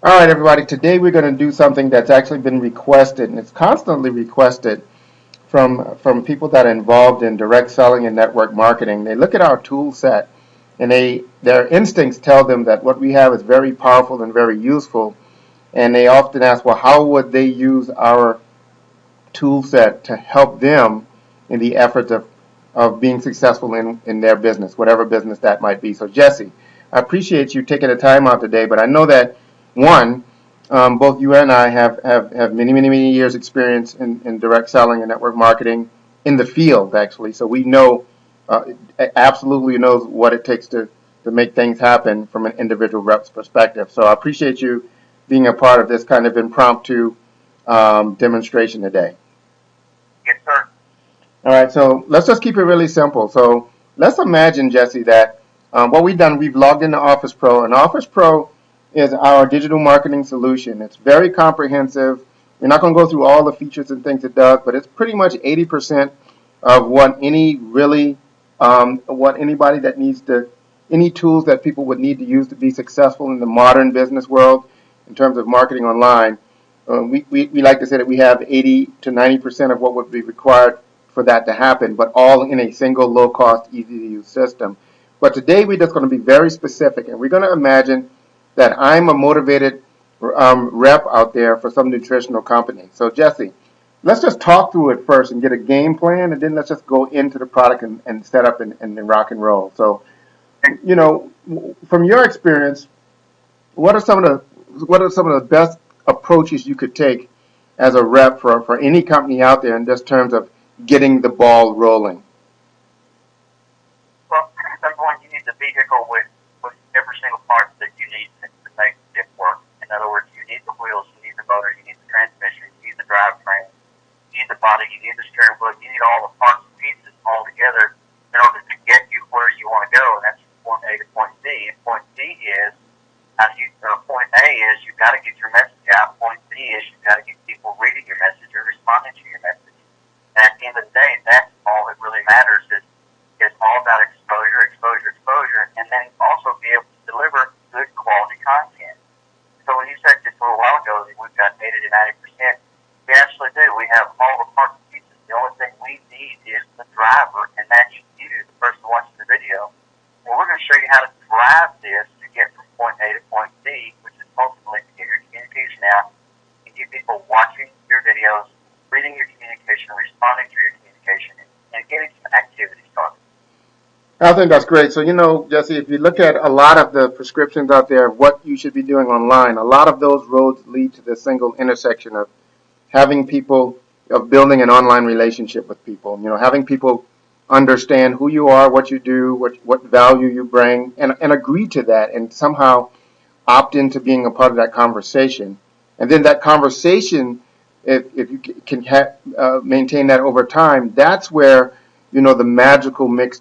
All right, everybody. Today we're going to do something that's actually been requested, and it's constantly requested from people that are involved in direct selling and network marketing. They look at our tool set, and their instincts tell them that what we have is very powerful and very useful. And they often ask, well, how would they use our tool set to help them in the efforts of being successful in their business, whatever business that might be. So, Jesse, I appreciate you taking the time out today, but I know that, one, both you and I have many years experience in direct selling and network marketing in the field, actually. So we know, absolutely knows what it takes to make things happen from an individual rep's perspective. So I appreciate you being a part of this kind of impromptu demonstration today. Yes, sir. All right, so let's just keep it really simple. So let's imagine, Jesse, that what we've done, we've logged into officePRO, and officePRO is our digital marketing solution. It's very comprehensive. We're not going to go through all the features and things it does, but it's pretty much 80% of what what anybody that needs to, any tools that people would need to use to be successful in the modern business world in terms of marketing online. We like to say that we have 80 to 90% of what would be required for that to happen, but all in a single low-cost, easy-to-use system. But today we're just going to be very specific, and we're going to imagine that I'm a motivated rep out there for some nutritional company. So Jesse, let's just talk through it first and get a game plan, and then let's just go into the product and set up and rock and roll. So, from your experience, what are some of the best approaches you could take as a rep for any company out there in just terms of getting the ball rolling? Well, number one, you need the vehicle with every single part that you need to make it work. In other words, you need the wheels, you need the motor, you need the transmission, you need the drivetrain, you need the body, you need the steering wheel, you need all the parts and pieces all together in order to get you where you want to go. And that's point A to point B. And point B is, point A is you've got to get your message out. Point B is you've got to get people reading your message or responding to your message. And at the end of the day, that's all that really matters is all about exposure, and then also be able to deliver good quality content. So when you said just a little while ago that we've got 80 to 90%, we actually do. We have all the parts and pieces. The only thing we need is the driver, and that's you, the person watching the video. And we're going to show you how to drive this to get from point A to point B, which is ultimately to get your communication out and get people watching your videos, reading your communication, responding to your communication, and getting some activity started. I think that's great. So, Jesse, if you look at a lot of the prescriptions out there of what you should be doing online, a lot of those roads lead to the single intersection of of building an online relationship with people, having people understand who you are, what you do, what value you bring, and agree to that and somehow opt into being a part of that conversation. And then that conversation, if you can maintain that over time, that's where, the magical mix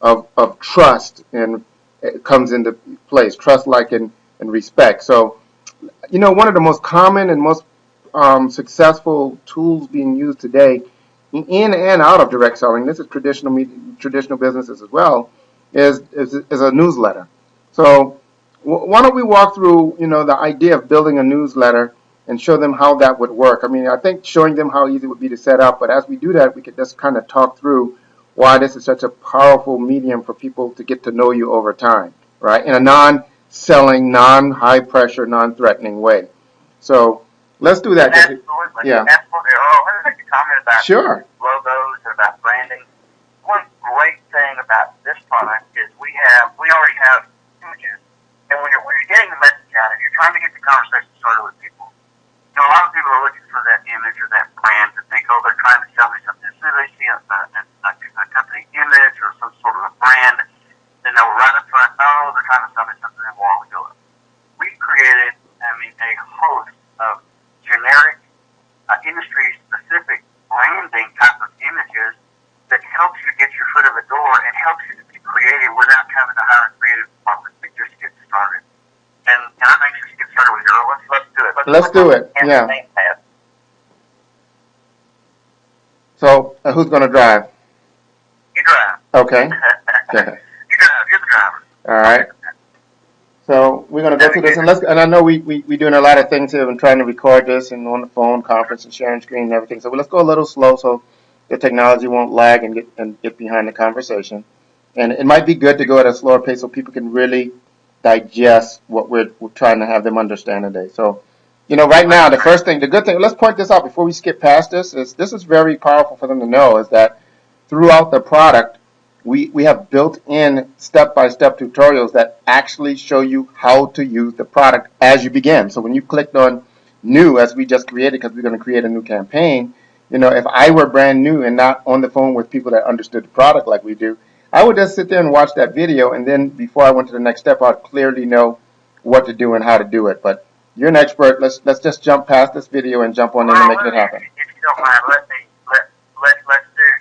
of trust and it comes into place, trust, like, and respect. So, one of the most common and most successful tools being used today in and out of direct selling, this is traditional businesses as well, is a newsletter. So why don't we walk through, the idea of building a newsletter and show them how that would work. I mean, I think showing them how easy it would be to set up, but as we do that, we could just kind of talk through why this is such a powerful medium for people to get to know you over time, right? In a non-selling, non-high pressure, non-threatening way. So let's do that. Absolutely. Yeah. Absolutely. Oh, let me make a comment about Sure. logos, about branding. One great thing about this product is we already have images. And when you're getting the message out and you're trying to get the conversation started with people, a lot of people are looking for that image or that brand to think, oh, they're trying to sell me something. As soon as they see a company image or some sort of a brand, then they'll right up front, oh, they're trying to sell me something, and we'll go up. We created, a host of generic, industry-specific branding type of images that helps you get your foot in the door and helps you to be creative without having to hire a creative department to just get started. And I'm anxious to get started with you. Let's do it. Let's do it. Yeah. So who's going to drive? You drive. Okay. You drive. You're the driver. All right. So we're going to go through this, and I know we're doing a lot of things here and trying to record this and on the phone conference and sharing screen and everything. So let's go a little slow so the technology won't lag and get behind the conversation. And it might be good to go at a slower pace so people can really digest what we're trying to have them understand today. So, right now, the good thing, let's point this out before we skip past this is very powerful for them to know, is that throughout the product, we have built-in step-by-step tutorials that actually show you how to use the product as you begin. So when you clicked on new, as we just created, because we're going to create a new campaign, if I were brand new and not on the phone with people that understood the product like we do, I would just sit there and watch that video, and then before I went to the next step, I'd clearly know what to do and how to do it. But you're an expert. Let's just jump past this video and jump on in and make it happen. If you don't mind, let's do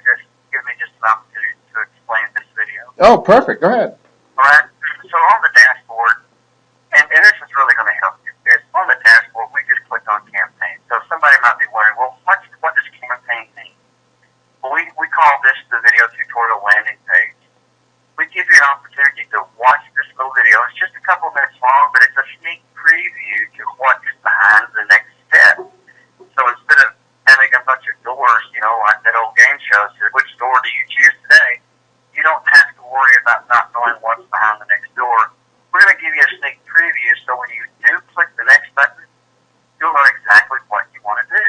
just give me just an opportunity to explain this video. Oh, perfect. Go ahead. All right. So on the dashboard, and this is really going to help you. Is on the dashboard, we just clicked on campaign. So somebody might be wondering, well, what does campaign mean? Well, we call this the video tutorial landing page. We give you an opportunity to watch this little video. It's just a couple minutes long, but it's a sneak preview to what is behind the next step. So instead of having a bunch of doors, like that old game show says, which door do you choose today? You don't have to worry about not knowing what's behind the next door. We're going to give you a sneak preview, so when you do click the next button, you'll know exactly what you want to do.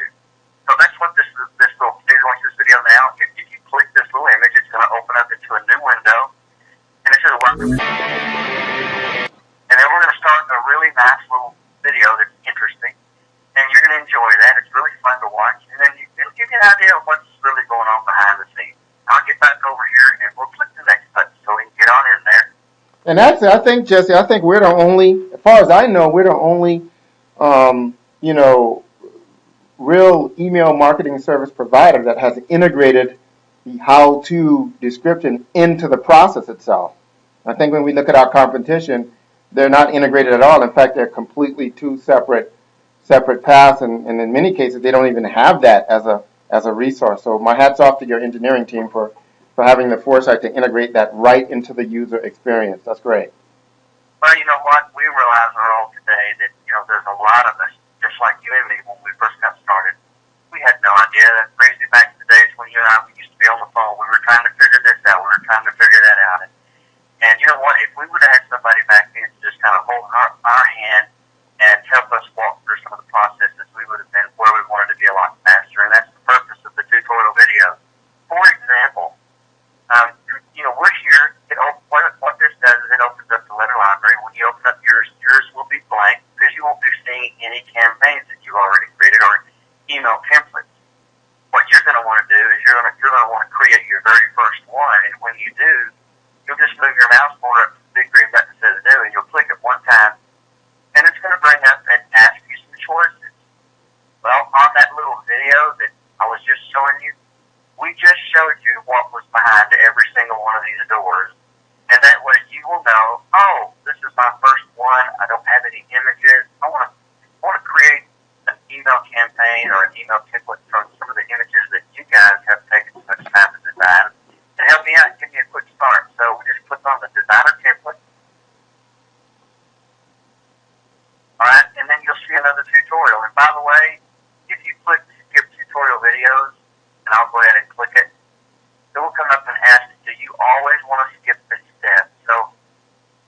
So that's what this little, if you watch this video now, if you click this little image, it's going to open up into a new window. And it says welcome. And then we're going to start a really nice little video that's interesting. And you're going to enjoy that. It's really fun to watch. And then it'll give you an idea of what's really going on behind the scenes. I'll get back over here and we'll click the next button so we can get on in there. And actually, I think, Jesse, we're the only, as far as I know, we're the only, real email marketing service provider that has integrated the how-to description into the process itself. I think when we look at our competition, they're not integrated at all. In fact, they're completely two separate paths, and in many cases, they don't even have that as a resource. So my hat's off to your engineering team for having the foresight to integrate that right into the user experience. That's great. Well, you know what? We realize our role today that, there's a lot of us, just like you and me, when we first got started. We had no idea. That brings me back to the days when you and I used to be on the phone. We were trying to figure this out. We were trying to figure that out. And you know what? If we would have had somebody back then to just kind of hold our hand and help us walk through some of the processes, we would have been where we wanted to be a lot faster. And that's the purpose of the tutorial video. For example, we're here. What this does is it opens up the letter library. When you open up yours will be blank because you won't be seeing any campaigns that you've already created or email templates. What you're going to want to do is you're going to want to create your very first one, and when you do, you'll just move your mouse pointer up to the big green button that says new, and you'll click it one time, and it's going to bring up and ask you some choices. Well, on that little video that I was just showing you, we just showed you what was behind every single one of these doors. And that way you will know, oh, this is my first one. I don't have any images. I want to create an email campaign or an email template from some of the images that you guys have taken so much time to design. And help me out, give me a quick start. So we just click on the designer template. All right, and then you'll see another tutorial. And by the way, if you click skip tutorial videos, and I'll go ahead and click it, it will come up and ask, do you always want to skip this step? So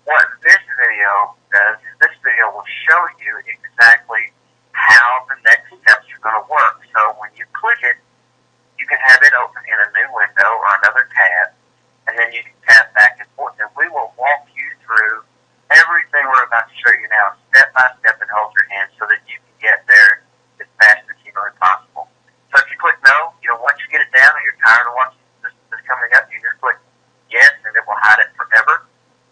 what this video does is this video will show you exactly how the next steps are going to work. So when you click it, you can have it open in a new window or another tab, and then you can tap back and forth, and we will walk you through everything we're about to show you now, step by step, and hold your hand so that you can get there as fast as humanly possible. So if you click no, once you get it down and you're tired of watching this coming up, you just click yes, and it will hide it forever.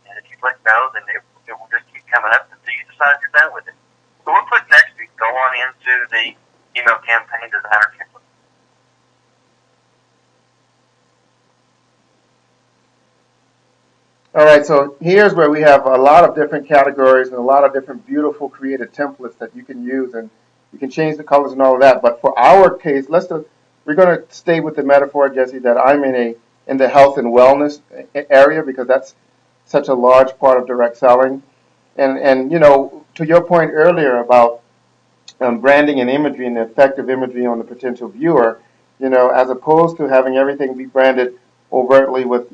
And if you click no, then it will just keep coming up until you decide you're done with it. So we'll click next and go on into the email campaign designer template. All right, so here's where we have a lot of different categories and a lot of different beautiful creative templates that you can use, and you can change the colors and all of that. But for our case, we're going to stay with the metaphor, Jesse, that I'm in the health and wellness area because that's such a large part of direct selling. And to your point earlier about branding and imagery and effective imagery on the potential viewer, as opposed to having everything be branded overtly with,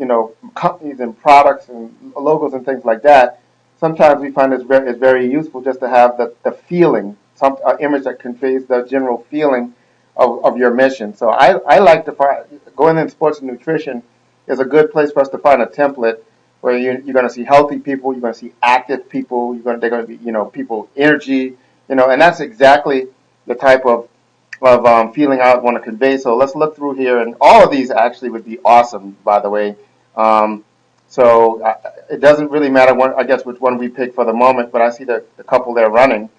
companies and products and logos and things like that, sometimes we find it's very useful just to have the feeling, some image that conveys the general feeling of your mission. So I like to find, going in sports and nutrition is a good place for us to find a template where you're going to see healthy people, you're going to see active people, they're going to be, people energy, and that's exactly the type of feeling I want to convey. So let's look through here, and all of these actually would be awesome, by the way. It doesn't really matter, I guess, which one we pick for the moment, but I see the couple there running.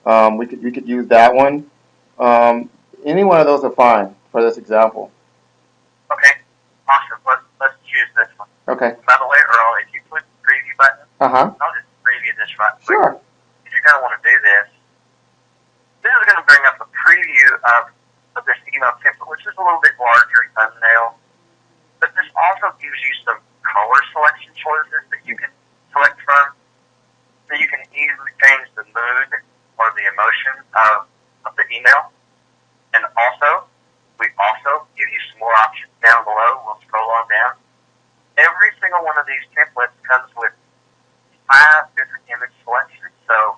We could use that one. Any one of those are fine for this example. Okay, awesome. Let's choose this one. Okay. By the way, Earl, if you click the preview button, I'll just preview this right quick. Sure. If you're going to want to do this, this is going to bring up a preview of this email template, which is a little bit larger thumbnail. But this also gives you some color selection choices that you can select from. So you can easily change the mood or the emotion of the email. And also, we also give you some more options down below. We'll scroll on down. Every single one of these templates comes with 5 different image selections. So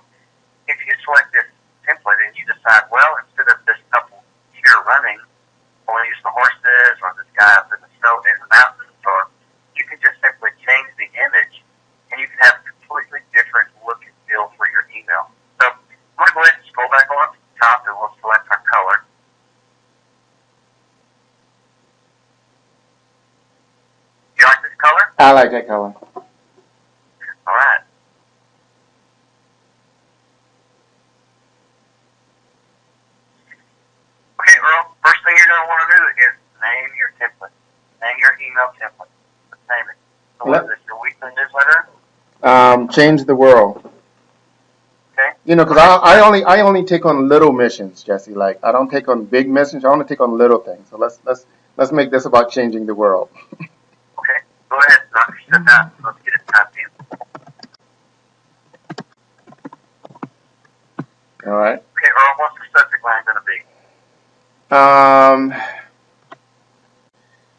if you select this template and you decide, well, instead of this couple here running, I want to use the horses or this guy up in the snow in the mountains, or you can just simply change the image and you can have a completely different look and feel for your email. So I'm going to go ahead and scroll back on to the top and we'll select our color. You like this color? I like that color. All right. Okay, Earl, first thing you're going to want to do is name your template. Name your email template. Let's name it. So what is this, your weekly newsletter? Change the world. Okay. Because I only take on little missions, Jesse. Like, I don't take on big missions. I only take on little things. So let's make this about changing the world. Okay. Go ahead, knock your stuff out. Let's get it typed in. All right. Okay, Earl, what's the subject line going to be?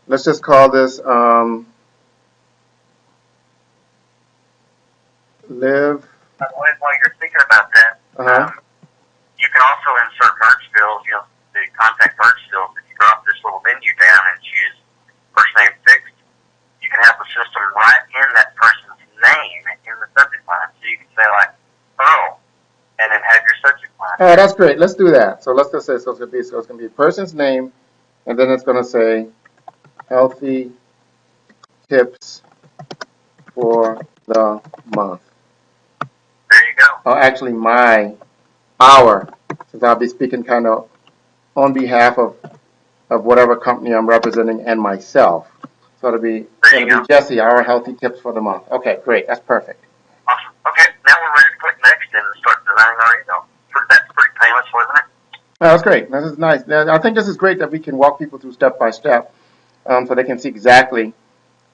Let's just call this live. By the way, while you're thinking about that, you can also insert merge fields, the contact merge fields. If you drop this little menu down and choose first name fixed, you can have the system write in that person's name in the subject line. So you can say like Earl, and then have your subject line. Oh, that's great. Let's do that. So let's just say it's going to be a person's name, and then it's going to say healthy tips for the month. There you go. Oh, actually, since I'll be speaking kind of on behalf of whatever company I'm representing and myself. So it'll be Jesse, our healthy tips for the month. Okay, great. That's perfect. Awesome. Okay, now we're ready to click next and start designing our email. That's pretty painless, wasn't it? Oh, that's great. This is nice. I think this is great that we can walk people through step by step, so they can see exactly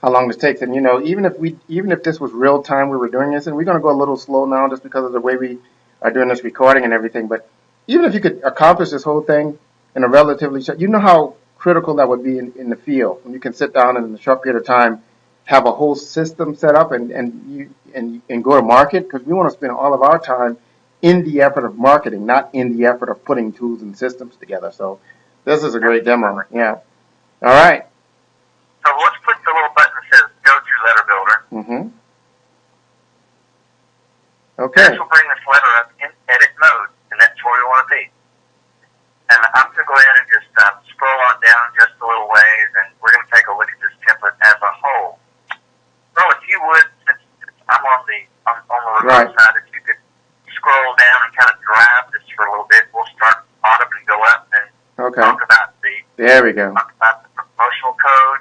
how long this takes. And even if this was real time we were doing this, and we're going to go a little slow now just because of the way we are doing this recording and everything. But even if you could accomplish this whole thing in a relatively short, how critical that would be in the field when you can sit down and in a short period of time have a whole system set up and go to market, because we want to spend all of our time in the effort of marketing, not in the effort of putting tools and systems together. So this is a great demo. Yeah. All right. So let's click the little button that says Go to Letter Builder. Mm-hmm. Okay. This will bring this letter up in edit mode, and that's where we want to be. And I'm going to go ahead and just scroll on down just a little ways, and we're going to take a look at this template as a whole. So if you would, since I'm on the remote side, if you could scroll down and kind of drive this for a little bit, we'll start bottom and go up and talk about talk about the promotional code.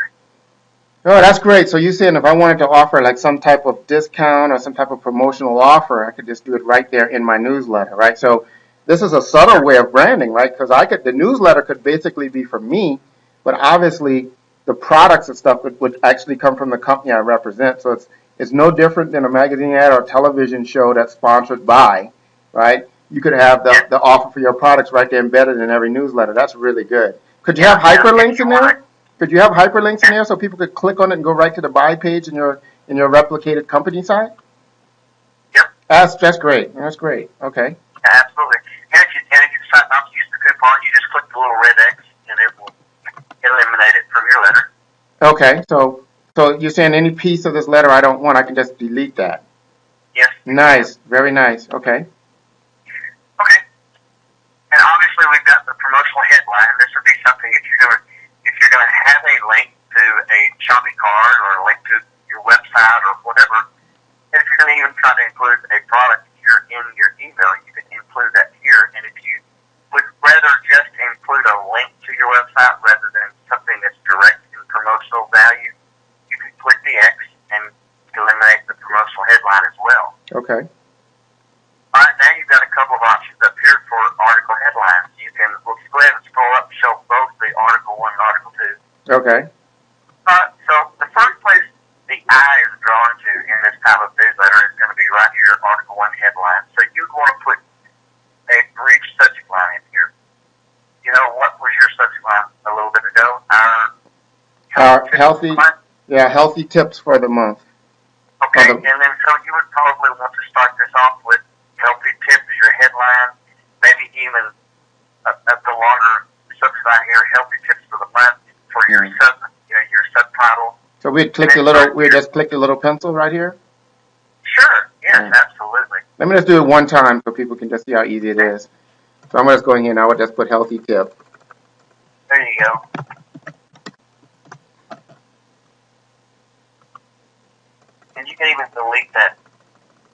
Oh, that's great. So you're saying if I wanted to offer like some type of discount or some type of promotional offer, I could just do it right there in my newsletter, right? So this is a subtle way of branding, right? Because the newsletter could basically be for me, but obviously the products and stuff would actually come from the company I represent. So It's no different than a magazine ad or a television show that's sponsored by, right? You could have the offer for your products right there embedded in every newsletter. That's really good. Could you have hyperlinks in there? Could you have hyperlinks in there so people could click on it and go right to the buy page in your replicated company site? Yep. That's great. That's great. Okay. Absolutely. And if you decide not to use the coupon, you just click the little red X and it will eliminate it from your letter. Okay. So you're saying any piece of this letter I don't want, I can just delete that? Yes. Nice. Very nice. Okay. Okay. And obviously we've got the promotional headline. This would be something if you're gonna have a link to a shopping cart or a link to your website or whatever. And if you're gonna even try to include a product here in your email, you can include that here. And if you would rather just include a link to your website rather than something that's direct in promotional value, you can click the X and eliminate the promotional headline as well. Okay. All right, now you've got a couple of options up here for article headlines. You can, go ahead and scroll up and show both the article 1 and article 2. Okay. So the first place the eye is drawn to in this type of newsletter is going to be right here, article 1 headline. So you want to put a brief subject line in here. You know, what was your subject line a little bit ago? Our healthy tips for the month. Okay, and then so you would probably want to start this off with healthy tips as your headline, maybe even the longer subline here, healthy tips for the month for your your subtitle. So we'd just click the little pencil right here? Sure, yes, absolutely. Let me just do it one time so people can just see how easy it is. So I'm just going here now, I would just put healthy tip. There you go. And you can even delete that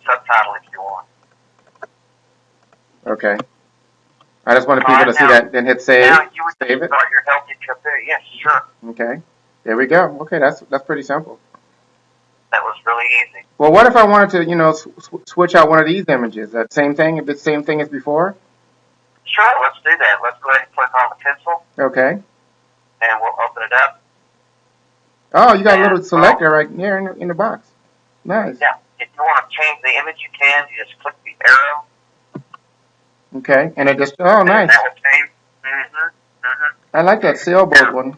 subtitle if you want. Okay. I just wanted people to see that, then hit save. Now you would save it. Start your healthy tip there. Yes, sure. Okay. There we go. Okay, that's pretty simple. That was really easy. Well, what if I wanted to, switch out one of these images? That same thing, the same thing as before? Sure, let's do that. Let's go ahead and click on the pencil. Okay. And we'll open it up. Oh, you got a little selector right there in the box. Nice. Yeah. If you want to change the image, you can. You just click the arrow. Okay, and it just, oh, nice. That would change. I like that sailboat one.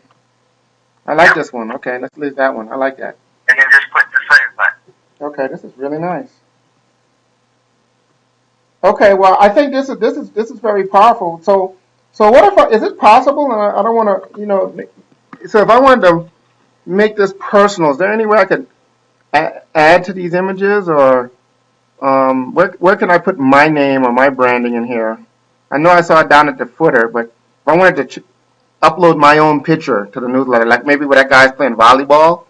I like this one. Okay, let's leave that one. I like that. And then just click the save button. Okay, this is really nice. Okay, well, I think this is very powerful. So what if is it possible? And I don't want to, so if I wanted to make this personal, is there any way I could add to these images, or where can I put my name or my branding in here? I know I saw it down at the footer, but if I wanted to upload my own picture to the newsletter, like maybe where that guy's playing volleyball,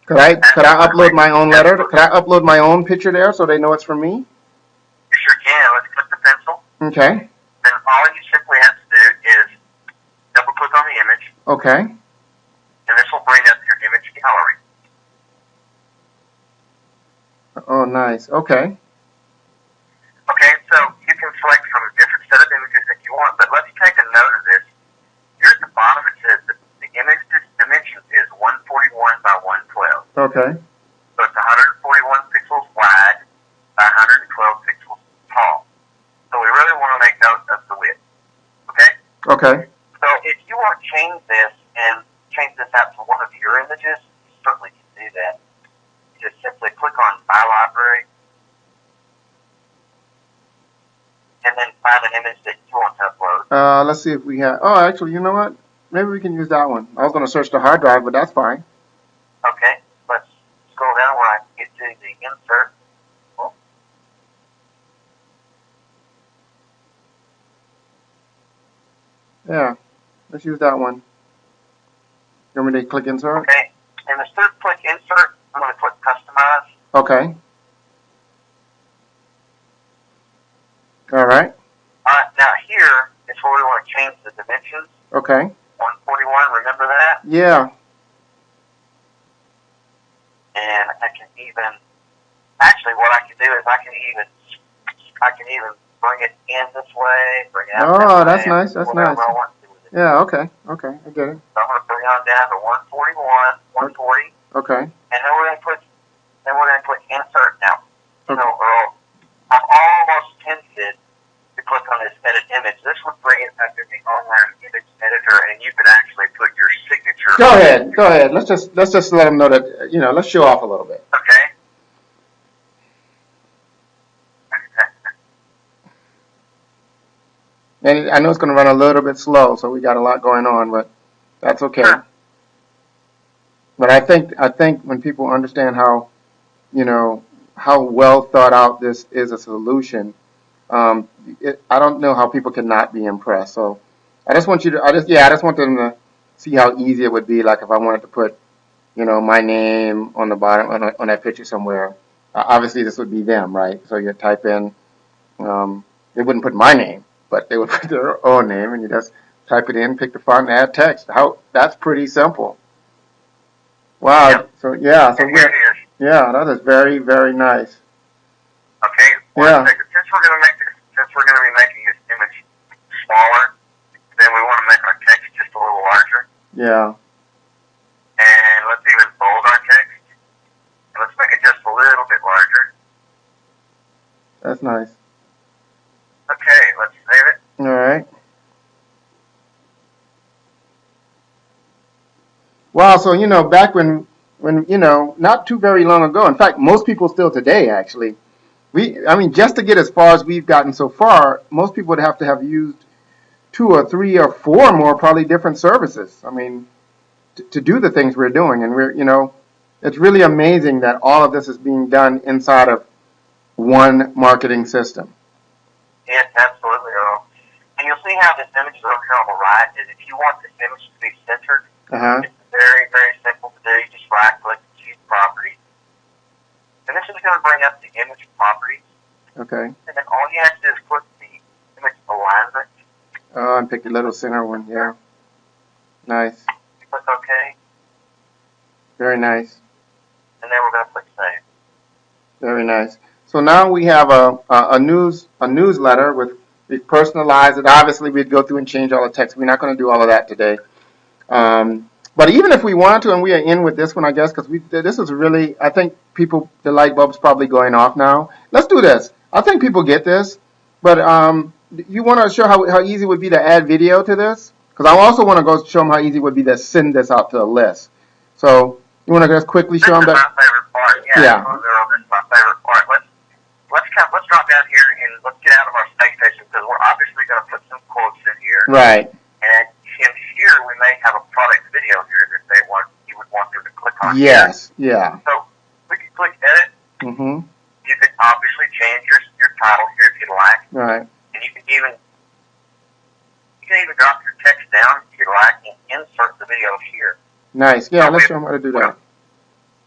could I upload my own letter? Could I upload my own picture there so they know it's from me? You sure can. Let's click the pencil. Okay. Then all you simply have to do is double click on the image. Okay. And this will bring up your image gallery. Oh, nice. Okay. Okay, so you can select from a different set of images if you want, but let's take a note of this. Here at the bottom it says that the image dimensions is 141 by 112. Okay. So it's 141 pixels wide by 112 pixels tall. So we really want to make note of the width. Okay? Okay. So if you want to change this and change this out to one of your images, you certainly can do that. You just simply click on My Library and then find an image that you want to upload. Let's see if we have. Oh, actually, you know what? Maybe we can use that one. I was going to search the hard drive, but that's fine. Okay, let's scroll down where I can get to the insert. Yeah, let's use that one. You want me to click insert? Okay, and instead of click insert, I'm going to click customize. Okay. All right. All right, now here is where we want to change the dimensions. Okay. 141, remember that? Yeah. And I can even, actually what I can do is I can even bring it in this way, bring it out this way. Oh, that's nice, that's nice. I want to do with it. Yeah, okay, I get it. So I'm going to bring it on down to 141, 140. Okay. And then we're going to put Then we're going to click insert now. So, Earl, I'm almost tempted to click on this edit image. This would bring it up to the online image editor, and you could actually put your signature. Go ahead. Let's just let them know that, let's show off a little bit. Okay. And I know it's going to run a little bit slow, so we got a lot going on, but that's okay. Sure. But I think when people understand how well thought out this is a solution, I don't know how people cannot be impressed. So I just want them to see how easy it would be. Like if I wanted to put, my name on the bottom on that picture somewhere. Obviously, this would be them, right? So you type in, they wouldn't put my name, but they would put their own name, and you just type it in, pick the font, and add text. That's pretty simple. Wow. Yep. So that is very, very nice. Okay. Yeah. Since we're going to be making this image smaller, then we want to make our text just a little larger. Yeah. And let's even bold our text. And let's make it just a little bit larger. That's nice. Okay, let's save it. All right. Wow, so back when not too very long ago. In fact, most people still today actually. Just to get as far as we've gotten so far, most people would have to have used 2 or 3 or 4 more probably different services. To do the things we're doing, and it's really amazing that all of this is being done inside of one marketing system. Yes, absolutely, Earl. And you'll see how this image is over here on the right. Is if you want this image to be centered, it's very, very simple to do. You just right-click, choose properties. And this is going to bring up the image properties. Okay. And then all you have to do is click the image alignment. Oh, and pick the little center one, yeah. Nice. Click OK. Very nice. And then we're going to click Save. Very nice. So now we have a newsletter we've personalized it. Obviously, we'd go through and change all the text. We're not going to do all of that today. But even if we want to, and we are in with this one, I guess, because this is really, I think the light bulb's probably going off now. Let's do this. I think people get this, but you want to show how easy it would be to add video to this? Because I also want to go show them how easy it would be to send this out to a list. So you want to just quickly show them that? This is my favorite part. Yeah. This is my favorite part. Let's drop down here and let's get out of our station because we're obviously going to put some quotes in here. Right. And in here we may have a product video here that you would want them to click on. Yes. Here. Yeah. So we can click edit. Mm-hmm. You could obviously change your title here if you'd like. Right. And you can even drop your text down if you'd like and insert the video here. Nice. Yeah. Let's show them how to do that.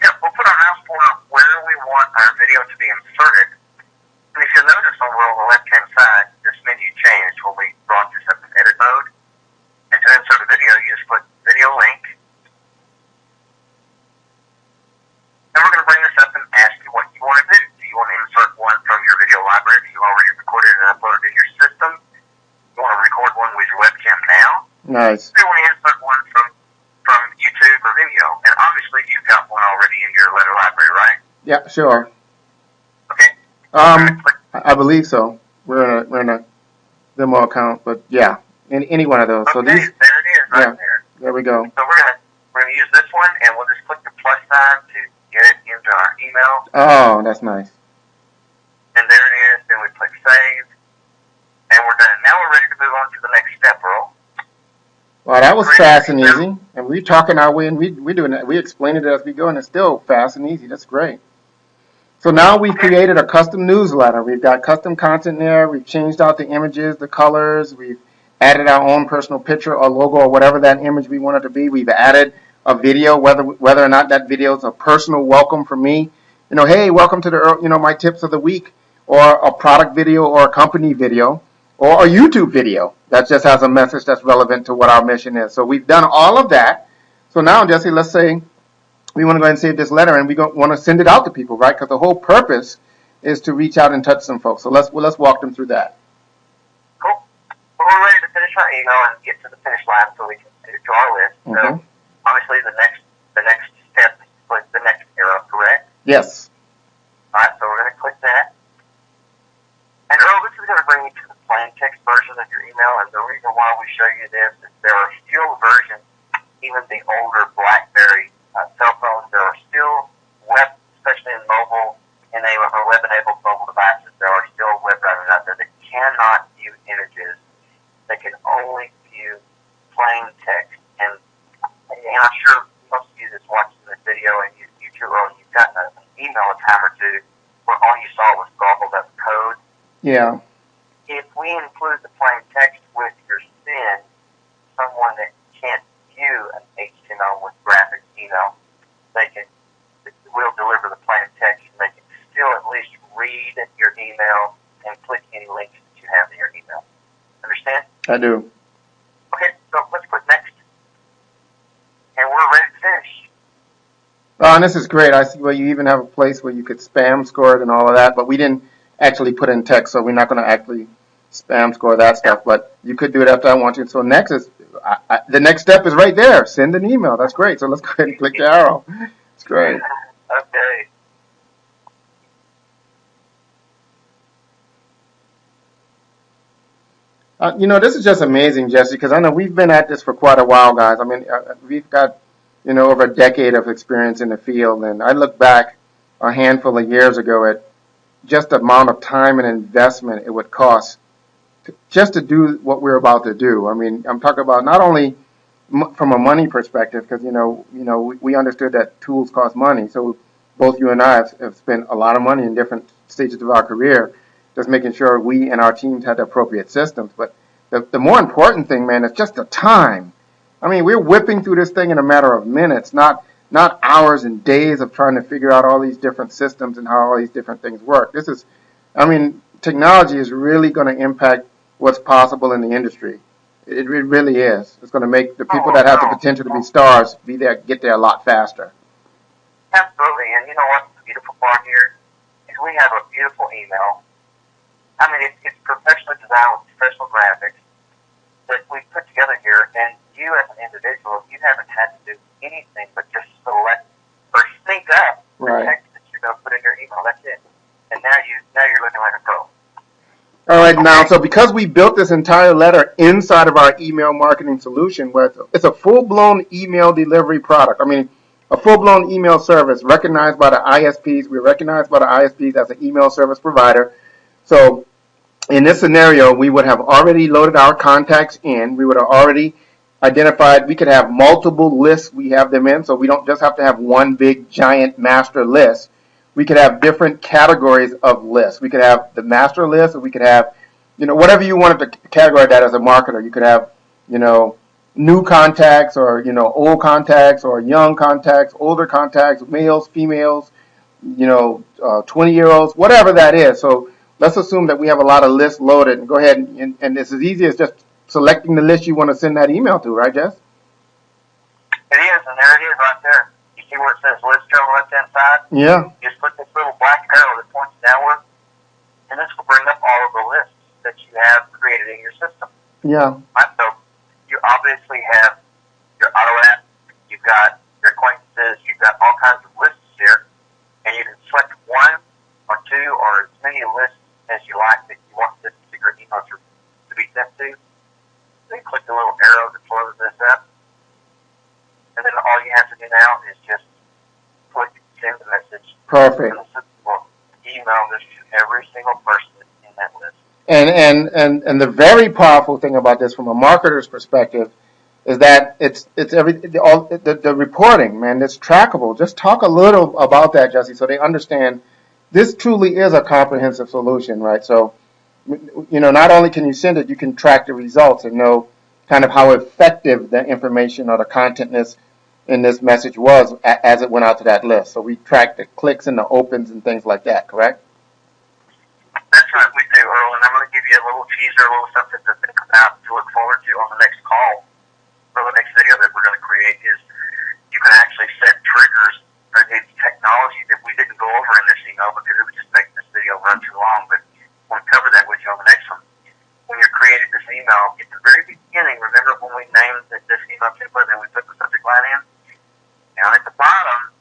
Yeah, we'll put our mouse pointer where we want our video to be inserted. And if you'll notice over on the left-hand side, this menu changed when we brought this up in edit mode. And to insert a video, you just click video link. And we're going to bring this up and ask you what you want to do. Do you want to insert one from your video library that you've already recorded and uploaded in your system? You want to record one with your webcam now? Nice. Do you want to insert one from YouTube or Vimeo? And obviously you've got one already in your letter library, right? Yeah, sure. Okay. I believe so. We're in a demo account, but yeah, any one of those. Okay, So these, there it is, right there. There we go. So we're gonna use this one, and we'll just click the plus sign to get it into our email. Oh, that's nice. And there it is. Then we click save, and we're done. Now we're ready to move on to the next step, Earl. Well, that was fast and easy, and we're talking our way, and we're doing it. We explain it as we go, and it's still fast and easy. That's great. So now we've created a custom newsletter. We've got custom content there. We've changed out the images, the colors. We've added our own personal picture or logo or whatever that image we want it to be. We've added a video, whether or not that video is a personal welcome from me. Hey, welcome to the my tips of the week, or a product video or a company video or a YouTube video that just has a message that's relevant to what our mission is. So we've done all of that. So now, Jesse, let's say we want to go ahead and save this letter, and we want to send it out to people, right? Because the whole purpose is to reach out and touch some folks. So let's walk them through that. Cool. Well, we're ready to finish our email and get to the finish line so we can send it to our list. Mm-hmm. So obviously the next step is the next arrow, correct? Yes. All right, so we're going to click that. And Earl, this is going to bring you to the plain text version of your email. And the reason why we show you this is there are still versions, even the older BlackBerry cell phones, there are still web, especially in mobile enabled or web-enabled mobile devices, there are still web browsers out there that cannot view images. They can only view plain text. And I'm sure most of you that's watching this video, and you too, Earl, you've gotten an email a time or two where all you saw was garbled up code. Yeah. If we include the plain text with your SIN, someone that can't view an HTML with graphic email, we'll deliver the plain text, and they can still at least read your email and click any links that you have in your email. Understand? I do. Okay, so let's click next. And we're ready to finish. Oh, and this is great. I see where you even have a place where you could spam score it and all of that, but we didn't actually put in text, so we're not going to actually spam score that stuff, but you could do it after I want you. So next is, the next step is right there. Send an email. That's great. So let's go ahead and click the arrow. It's great. Okay. This is just amazing, Jesse, because I know we've been at this for quite a while, guys. I mean, we've got, over a decade of experience in the field, and I look back a handful of years ago at just the amount of time and investment it would cost just to do what we're about to do. I mean, I'm talking about not only from a money perspective, because, we understood that tools cost money. So both you and I have spent a lot of money in different stages of our career just making sure we and our teams had the appropriate systems. But the more important thing, man, is just the time. I mean, we're whipping through this thing in a matter of minutes, not hours and days of trying to figure out all these different systems and how all these different things work. Technology is really going to impact what's possible in the industry. It really is. It's going to make the people that have the potential to be stars get there a lot faster. Absolutely. And you know what? The beautiful part here is we have a beautiful email. I mean, it's professionally designed with professional graphics that we've put together here. And you as an individual, you haven't had to do anything but just select or sync up the text that you're going to put in your email. That's it. And now you're looking like a pro. All right, now, so because we built this entire letter inside of our email marketing solution, where it's a full-blown email delivery product. I mean, a full-blown email service recognized by the ISPs. We're recognized by the ISPs as an email service provider. So in this scenario, we would have already loaded our contacts in. We would have already identified, we could have multiple lists we have them in, so we don't just have to have one big giant master list. We could have different categories of lists. We could have the master list, or we could have, whatever you wanted to categorize that as a marketer. You could have, new contacts, or, old contacts, or young contacts, older contacts, males, females, 20-year-olds, whatever that is. So let's assume that we have a lot of lists loaded, and go ahead and it's as easy as just selecting the list you want to send that email to, right, Jess? It is, and there it is right there. You see where it says list on the left-hand side? Yeah. Just click this little black arrow that points downward, and this will bring up all of the lists that you have created in your system. Yeah. Right, so you obviously have your auto app, you've got your acquaintances, you've got all kinds of lists here, and you can select one or two or as many lists as you like that you want this particular email to be sent to. Then click the little arrow that closes this up, and then all you have to do now is just click send the message. Perfect. And the system will email this to every single person in that list. And the very powerful thing about this from a marketer's perspective is that the reporting, man, it's trackable. Just talk a little about that, Jesse, so they understand this truly is a comprehensive solution, right? So, not only can you send it, you can track the results and know kind of how effective the information or the content in this message was as it went out to that list. So we track the clicks and the opens and things like that, correct? That's right, we do, Earl, and I'm going to give you a little teaser, a little something to think about, to look forward to on the next call, or the next video that we're going to create is you can actually set triggers or it's technology that we didn't go over in this email because it would just make this video run too long, but we'll cover that with you on the next one. When you're creating this email, at the very beginning, remember when we named this email template and we put the subject line in? Down at the bottom,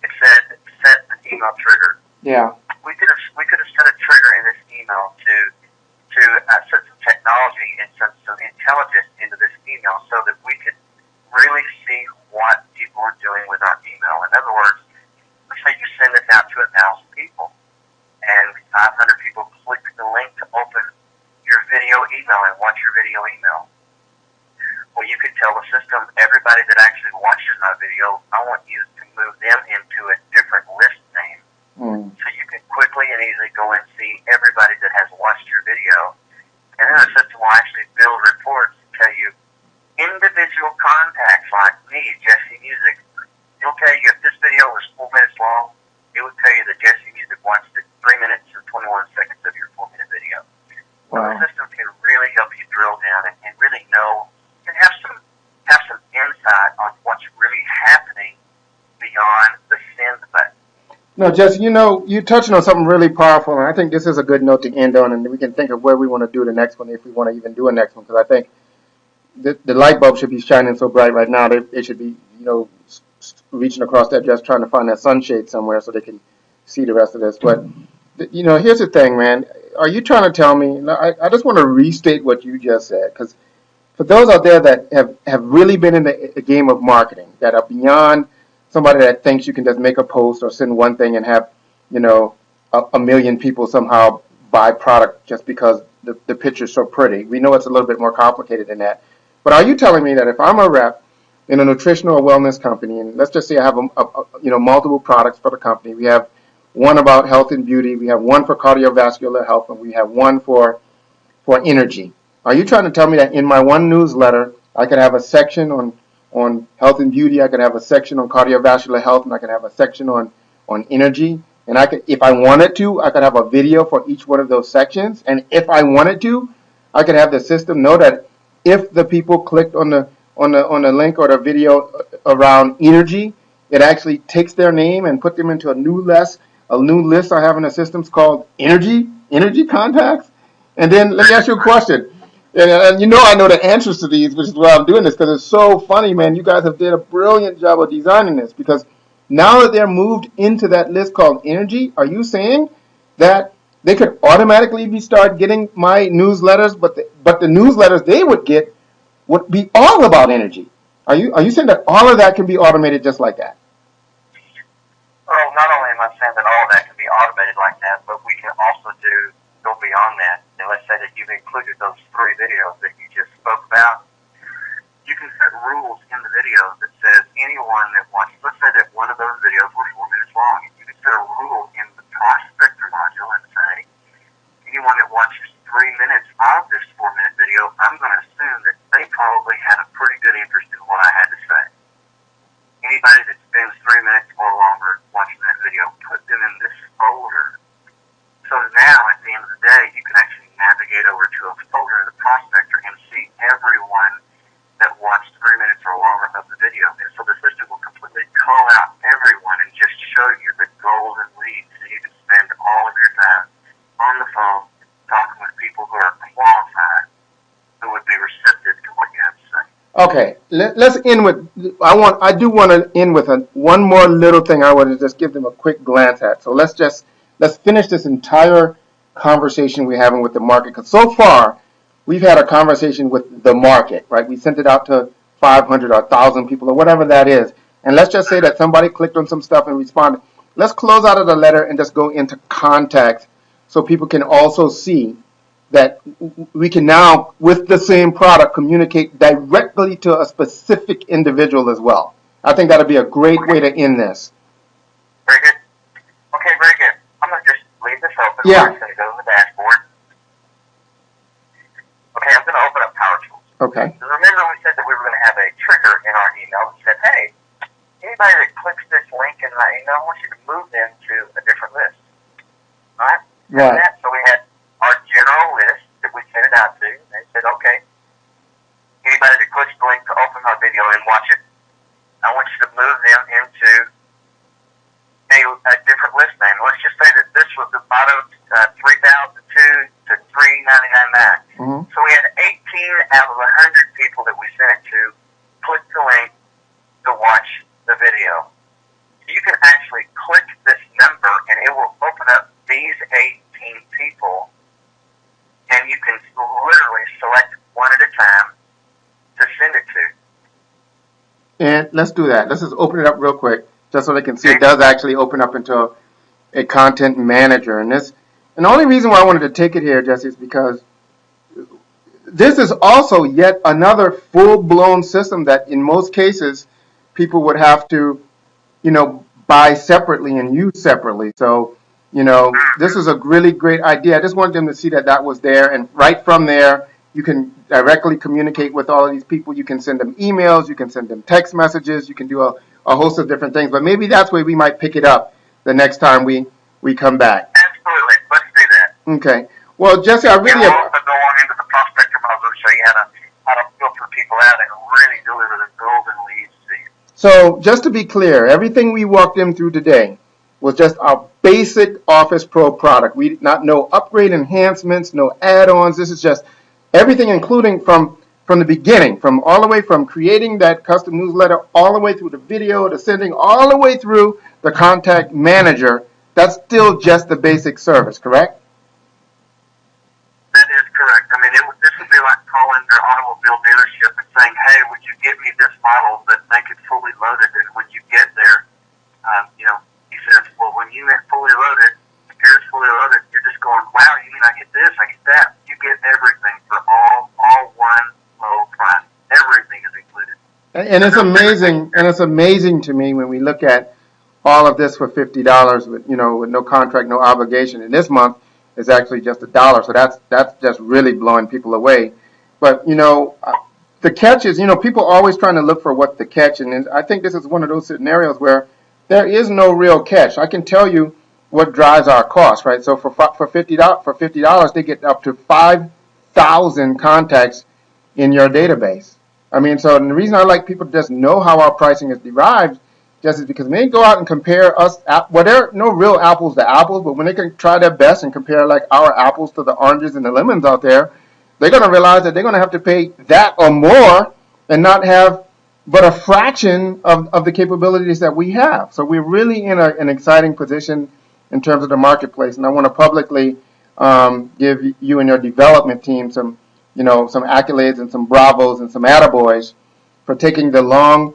it said set email trigger. Yeah. We could have set a trigger in this email to set some technology and some intelligence into this email so that we could really see what people are doing with our email. In other words, let's say you send this out to 1,000 people, and 500 people click the link to open your video email and watch your video email. Well, you could tell the system, everybody that actually watches my video, I want you to move them into a different list name. So you can quickly and easily go and see everybody that has watched your video. And then the system will actually build reports and tell you individual contacts like me, Jesse Music. It'll tell you if this video was 4 minutes long, it would tell you that Jesse Music watched it 3 minutes and 21 seconds of your 4-minute video. Wow. So the system can really help you drill down and really know and have some insight on what's really happening beyond the send button. No, Jesse, you're touching on something really powerful, and I think this is a good note to end on, and we can think of where we want to do the next one if we want to even do a next one, because I think the light bulb should be shining so bright right now. They should be, reaching across that dress trying to find that sunshade somewhere so they can see the rest of this. But, here's the thing, man. Are you trying to tell me, I just want to restate what you just said, because for those out there that have really been in the game of marketing, that are beyond somebody that thinks you can just make a post or send one thing and have, a million people somehow buy product just because the picture's so pretty. We know it's a little bit more complicated than that. But are you telling me that if I'm a rep in a nutritional or wellness company, and let's just say I have multiple products for the company, we have one about health and beauty, we have one for cardiovascular health, and we have one for energy. Are you trying to tell me that in my one newsletter, I could have a section on health and beauty, I could have a section on cardiovascular health, and I could have a section on energy, and I could, if I wanted to, I could have a video for each one of those sections, and if I wanted to, I could have the system know that if the people clicked on the link or the video around energy, it actually takes their name and put them into a new list I have in the systems called energy contacts. And then let me ask you a question. And I know the answers to these, which is why I'm doing this, because it's so funny, man. You guys have did a brilliant job of designing this, because now that they're moved into that list called energy, are you saying that they could automatically start getting my newsletters, but the newsletters they would get would be all about energy? Are you saying that all of that can be automated just like that? Well, not only am I saying that all of that can be automated like that, but we can also go beyond that. And let's say that you've included those 3 videos that you just spoke about. You can set rules in the video that says anyone that watches, let's say that one of those videos was 4 minutes long. You can set a rule in the prospector module and say, anyone that watches 3 minutes of this 4-minute video, I'm going to assume that they probably had a pretty good interest in what I had to say. Anybody that spends 3 minutes or longer watching that video, put them in this folder. So now, at the end of the day, you can actually navigate over to a folder in the prospector and see everyone that watched 3 minutes or longer of the video. And so the system will completely call out everyone and just show you the golden leads, so you can spend all of your time on the phone talking with people who are qualified, who would be receptive to what you have to say. Okay, let's end with. I do want to end with one more little thing. I want to just give them a quick glance at. So let's finish this entire conversation we're having with the market, because so far we've had a conversation with the market, right? We sent it out to 500 or 1,000 people or whatever that is, and let's just say that somebody clicked on some stuff and responded. Let's close out of the letter and just go into contacts, so people can also see that we can now, with the same product, communicate directly to a specific individual as well. I think that would be a great way to end this. Very good. Okay, very good. I'm going to just leave this open. Yeah. I'm going to go to the dashboard. Okay, I'm going to open up Power Tools. Okay. So remember we said that we were going to have a trigger in our email that said, hey, anybody that clicks this link in my email, I want you to move them to a different list. All right? Right. So we had our general list that we sent it out to. They said, okay, anybody that clicks the link to open my video and watch it, I want you to move them into a different list name. Let's just say that this was the bottom 3002 to 399 max. Mm-hmm. So we had 18 out of 100 people that we sent it to click the link to watch the video. You can actually click this number these 18 people, and you can literally select one at a time to send it to. And let's do that. Let's just open it up real quick, just so they can see it does actually open up into a content manager. And the only reason why I wanted to take it here, Jesse, is because this is also yet another full-blown system that in most cases people would have to, buy separately and use separately. So, this is a really great idea. I just wanted them to see that was there. And right from there, you can directly communicate with all of these people. You can send them emails. You can send them text messages. You can do a host of different things. But maybe that's where we might pick it up the next time we come back. Absolutely. Let's do that. Okay. Well, Jesse, I really... We'll also go on into the prospector model to show you how to filter people out and really deliver the golden leads to you. So, just to be clear, everything we walked them through today was just our basic Office Pro product. We did not no upgrade enhancements, no add-ons. This is just everything, including from the beginning, from all the way from creating that custom newsletter, all the way through the video, to sending, all the way through the contact manager. That's still just the basic service, correct? That is correct. I mean, this would be like calling their automobile dealership and saying, "Hey, would you get me this model, but make it fully loaded?" And when you get there, he says, "Well, when you get fully loaded, if yours fully loaded, you're just going, wow, you mean I get this, I get that? You get everything for all one low price. Everything is included." And it's amazing. And it's amazing to me when we look at all of this for $50 with no contract, no obligation. And this month is actually just $1. So that's just really blowing people away. But the catch is, people are always trying to look for what the catch, and I think this is one of those scenarios where there is no real catch. I can tell you what drives our cost, right? So for $50, they get up to 5,000 contacts in your database. I mean, so the reason I like people to just know how our pricing is derived just is because when they go out and compare us, there are no real apples to apples, but when they can try their best and compare like our apples to the oranges and the lemons out there, they're going to realize that they're going to have to pay that or more and not have but a fraction of the capabilities that we have. So we're really in an exciting position in terms of the marketplace, and I want to publicly give you and your development team some accolades and some bravos and some attaboys for taking the long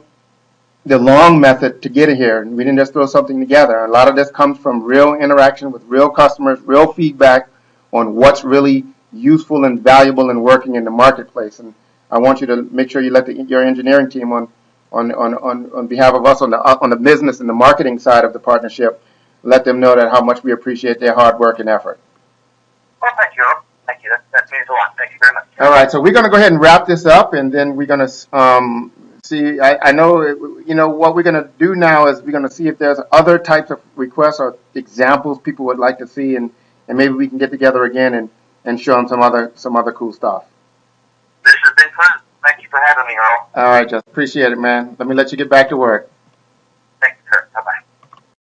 method to get here. And we didn't just throw something together. A lot of this comes from real interaction with real customers, real feedback on what's really useful and valuable and working in the marketplace. And I want you to make sure you let your engineering team on behalf of us on the business and the marketing side of the partnership, let them know that how much we appreciate their hard work and effort. Well, thank you. Thank you. That means a lot. Thank you very much. All right, so we're going to go ahead and wrap this up, and then we're going to see. I know what we're going to do now is we're going to see if there's other types of requests or examples people would like to see, and maybe we can get together again and show them some other cool stuff. This has been fun. Thank you for having me, Earl. All right, just appreciate it, man. Let me let you get back to work.